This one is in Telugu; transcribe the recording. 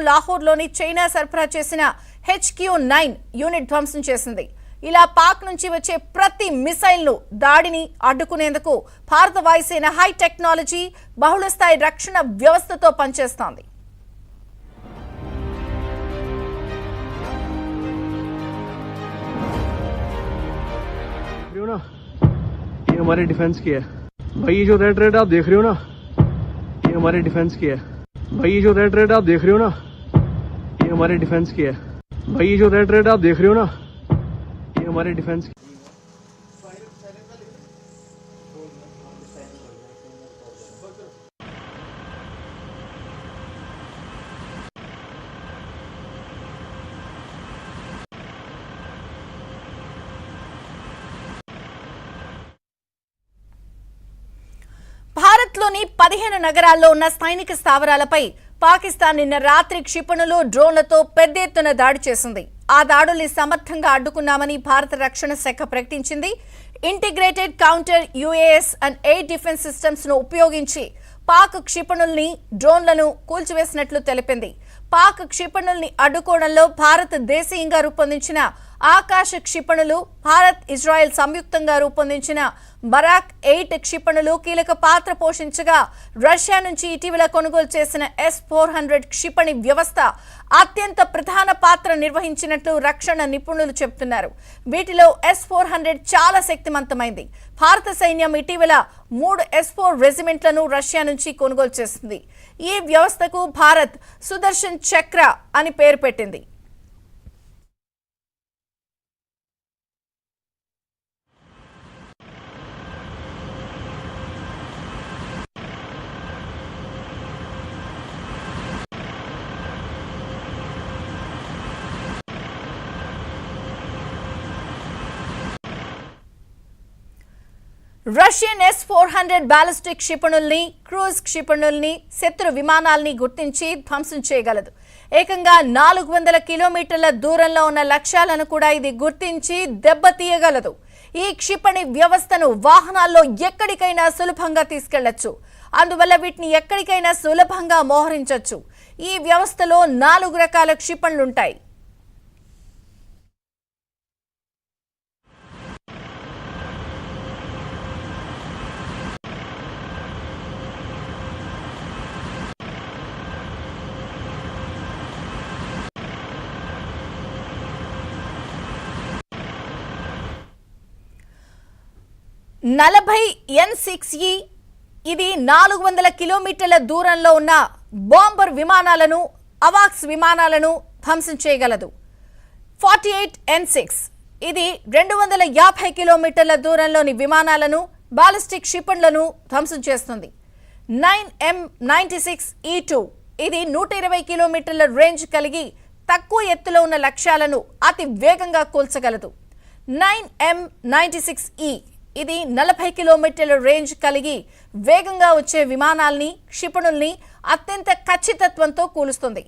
లాహోర్లోని చైనా సరఫరా చేసిన HQ-9 యూనిట్ ధ్వంసం చేసింది. ఇలా పాక్ నుంచి వచ్చే ప్రతి మిసైల్ను దాడిని అడ్డుకునేందుకు భారత వాయుసేన హై టెక్నాలజీ బహుళస్థాయి రక్షణ వ్యవస్థతో పనిచేస్తోంది. ये हमारे डिफेंस की है भाई। ये जो रेड आप देख रहे हो ना, ये हमारे डिफेंस की है भाई। ये जो रेड आप देख रहे हो ना, ये हमारे डिफेंस की है भाई। ये जो रेड आप देख रहे हो ना, ये हमारे डिफेंस की। భారత్లోని 15 నగరాల్లో ఉన్న సైనిక స్థావరాలపై పాకిస్తాన్ నిన్న రాత్రి క్షిపణులు, డ్రోన్లతో పెద్ద ఎత్తున దాడి చేసింది. ఆ దాడుల్ని సమర్థంగా అడ్డుకున్నామని భారత రక్షణ శాఖ ప్రకటించింది. Integrated counter UAS and air defence systems ను ఉపయోగించి పాక్ క్షిపణుల్ని, డ్రోన్లను కూల్చివేసినట్లు తెలిపింది. పాక్ క్షిపణుల్ని అడ్డుకోవడంలో భారత్ దేశీయంగా రూపొందించిన ఆకాశ క్షిపణులు, భారత్ ఇజ్రాయెల్ సంయుక్తంగా రూపొందించిన బరాక్ 8 క్షిపణులు కీలక పాత్ర పోషించగా, రష్యా నుంచి ఇటీవల కొనుగోలు చేసిన S-400 క్షిపణి వ్యవస్థ అత్యంత ప్రధాన పాత్ర నిర్వహించినట్లు రక్షణ నిపుణులు చెబుతున్నారు. వీటిలో S-400 చాలా శక్తివంతమైంది. భారత సైన్యం ఇటీవల 3 S-4 రెజిమెంట్లను రష్యా నుంచి కొనుగోలు చేసింది. ఈ వ్యవస్థకు భారత్ సుదర్శన్ చక్ర అని పేరు పెట్టింది. రష్యన్ S-400 బాలిస్టిక్ క్షిపణుల్ని, క్రూజ్ క్షిపణుల్ని, శత్రు విమానాల్ని గుర్తించి ధ్వంసం చేయగలదు. ఏకంగా 400 కిలోమీటర్ల దూరంలో ఉన్న లక్ష్యాలను కూడా ఇది గుర్తించి దెబ్బతీయగలదు. ఈ క్షిపణి వ్యవస్థను వాహనాల్లో ఎక్కడికైనా సులభంగా తీసుకెళ్లొచ్చు. అందువల్ల వీటిని ఎక్కడికైనా సులభంగా మోహరించొచ్చు. ఈ వ్యవస్థలో 4 రకాల క్షిపణులుంటాయి. N6E ఇది 400 కిలోమీటర్ల దూరంలో ఉన్న బాంబర్ విమానాలను, అవాక్స్ విమానాలను ధ్వంసం చేయగలదు. 48 N6 ఇది 250 కిలోమీటర్ల దూరంలోని విమానాలను, బాలిస్టిక్ క్షిపణులను ధ్వంసం చేస్తుంది. 9M96E2 ఇది 120 కిలోమీటర్ల రేంజ్ కలిగి తక్కువ ఎత్తులో ఉన్న లక్ష్యాలను అతి వేగంగా కూల్చగలదు. 9M96E ఇది 40 కిలోమీటర్ల రేంజ్ కలిగి వేగంగా వచ్చే విమానాల్ని, క్షిపణుల్ని అత్యంత ఖచ్చితత్వంతో కూలుస్తుంది.